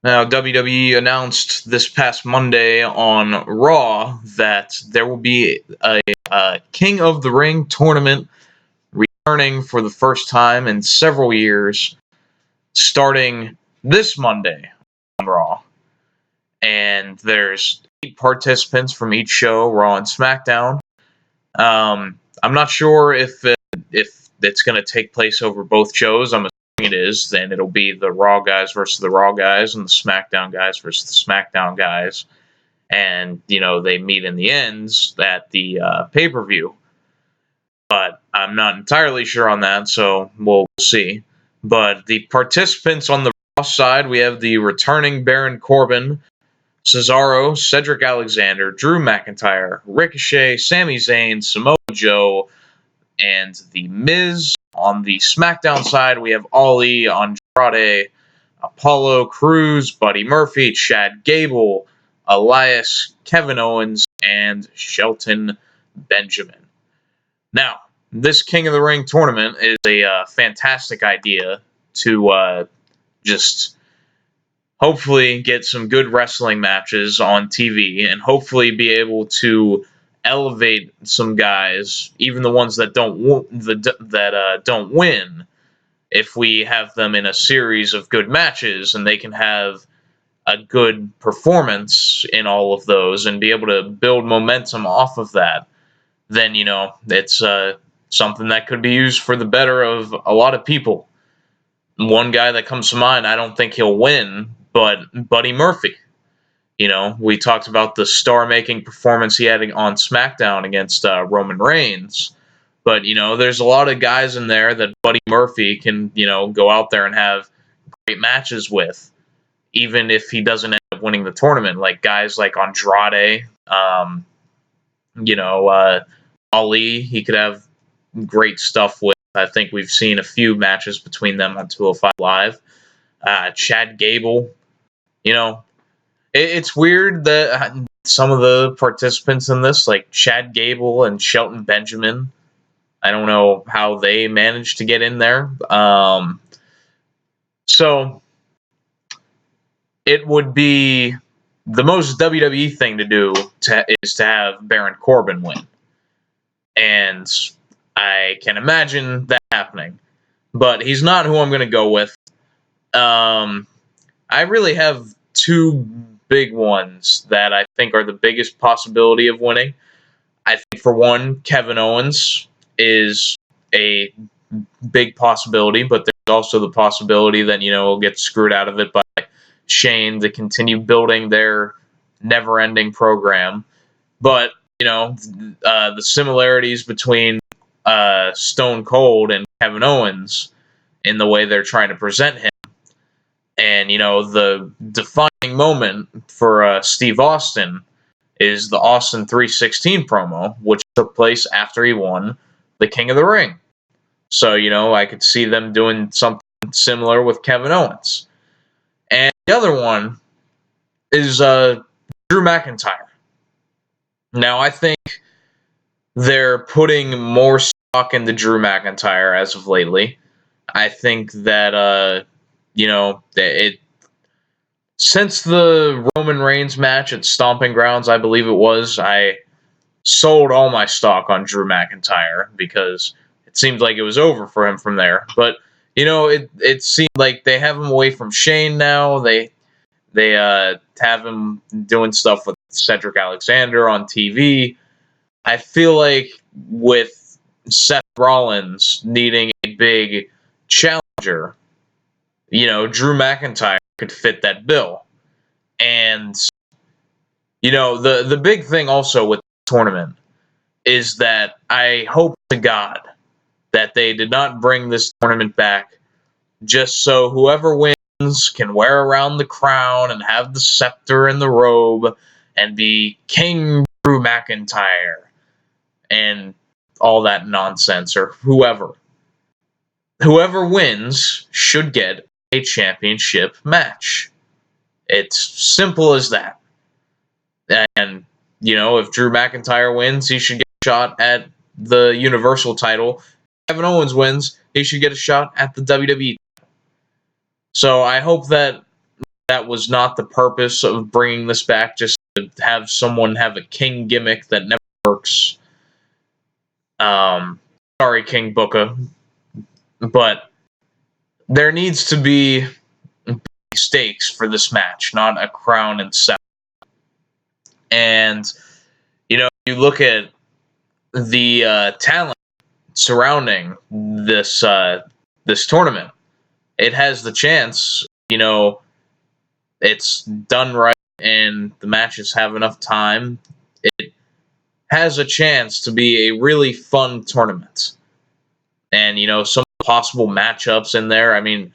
Now, WWE announced this past Monday on Raw that there will be a King of the Ring tournament returning for the first time in several years, starting this Monday on Raw. And there's 8 participants from each show, Raw and SmackDown. I'm not sure if it's going to take place over both shows. I'm assuming it is. Then it'll be the Raw guys versus the Raw guys, and the SmackDown guys versus the SmackDown guys. And they meet in the ends at the pay-per-view. But I'm not entirely sure on that, so we'll see. But the participants on the Raw side, we have the returning Baron Corbin, Cesaro, Cedric Alexander, Drew McIntyre, Ricochet, Sami Zayn, Samoa Joe, and The Miz. On the SmackDown side, we have Ali, Andrade, Apollo Crews, Buddy Murphy, Chad Gable, Elias, Kevin Owens, and Shelton Benjamin. Now, this King of the Ring tournament is a fantastic idea to just hopefully get some good wrestling matches on TV and hopefully be able to elevate some guys, even the ones that don't win, if we have them in a series of good matches and they can have a good performance in all of those and be able to build momentum off of that, then it's something that could be used for the better of a lot of people. One guy that comes to mind, I don't think he'll win, but Buddy Murphy. We talked about the star-making performance he had on SmackDown against Roman Reigns. But, there's a lot of guys in there that Buddy Murphy can, go out there and have great matches with, even if he doesn't end up winning the tournament. Like guys like Andrade, Ali, he could have great stuff with. I think we've seen a few matches between them on 205 Live. Chad Gable, it's weird that some of the participants in this, like Chad Gable and Shelton Benjamin, I don't know how they managed to get in there. So it would be the most WWE thing to do is to have Baron Corbin win. And I can imagine that happening. But he's not who I'm going to go with. I really have 2 big ones that I think are the biggest possibility of winning. I think, for one, Kevin Owens is a big possibility, but there's also the possibility that, he'll get screwed out of it by Shane to continue building their never-ending program. But, the similarities between Stone Cold and Kevin Owens in the way they're trying to present him. And, the defining moment for Steve Austin is the Austin 316 promo, which took place after he won the King of the Ring. So, I could see them doing something similar with Kevin Owens. And the other one is Drew McIntyre. Now, I think they're putting more stock into Drew McIntyre as of lately. I think that, since the Roman Reigns match at Stomping Grounds, I believe it was, I sold all my stock on Drew McIntyre because it seemed like it was over for him from there. But, it seemed like they have him away from Shane now. They have him doing stuff with Cedric Alexander on TV. I feel like with Seth Rollins needing a big challenger, Drew McIntyre could fit that bill. And, the big thing also with the tournament is that I hope to God that they did not bring this tournament back just so whoever wins can wear around the crown and have the scepter and the robe and be King Drew McIntyre and all that nonsense, or whoever. Whoever wins should get a championship match. It's simple as that. And, if Drew McIntyre wins, he should get a shot at the Universal title. If Kevin Owens wins, he should get a shot at the WWE title. So I hope that that was not the purpose of bringing this back, just to have someone have a king gimmick that never works. Sorry, King Booker, but there needs to be stakes for this match, not a crown and scepter. And you look at the talent surrounding this tournament. It has the chance, it's done right, and the matches have enough time. It has a chance to be a really fun tournament, and some possible matchups in there. I mean,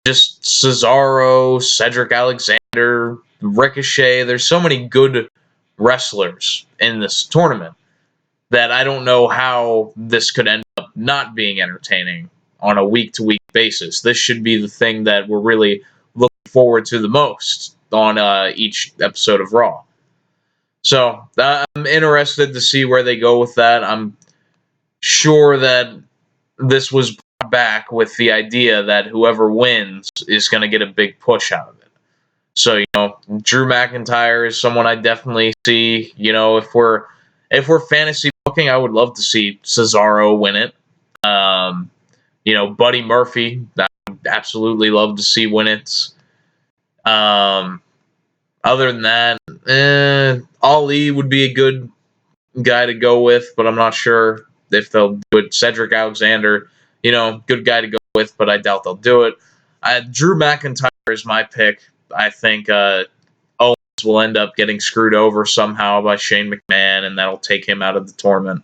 just Cesaro, Cedric Alexander, Ricochet. There's so many good wrestlers in this tournament that I don't know how this could end up not being entertaining on a week-to-week basis. This should be the thing that we're really looking forward to the most on each episode of Raw. So I'm interested to see where they go with that. I'm sure that this was brought back with the idea that whoever wins is going to get a big push out of it. So, Drew McIntyre is someone I definitely see. If we're fantasy booking, I would love to see Cesaro win it. Buddy Murphy, I would absolutely love to see win it. Other than that, Ali would be a good guy to go with, but I'm not sure if they'll do it. Cedric Alexander, good guy to go with, but I doubt they'll do it. Drew McIntyre is my pick. I think Owens will end up getting screwed over somehow by Shane McMahon, and that'll take him out of the tournament.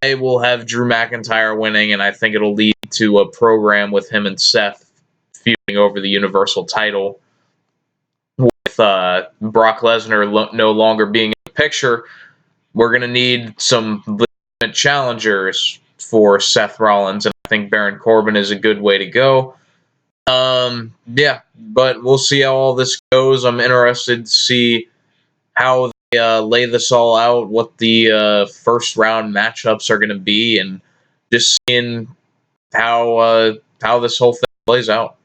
I will have Drew McIntyre winning, and I think it'll lead to a program with him and Seth feuding over the Universal title. With Brock Lesnar no longer being in the picture, we're going to need some legitimate challengers for Seth Rollins, and I think Baron Corbin is a good way to go. Yeah, but we'll see how all this goes. I'm interested to see how they lay this all out, what the first round matchups are going to be, and just seeing how this whole thing plays out.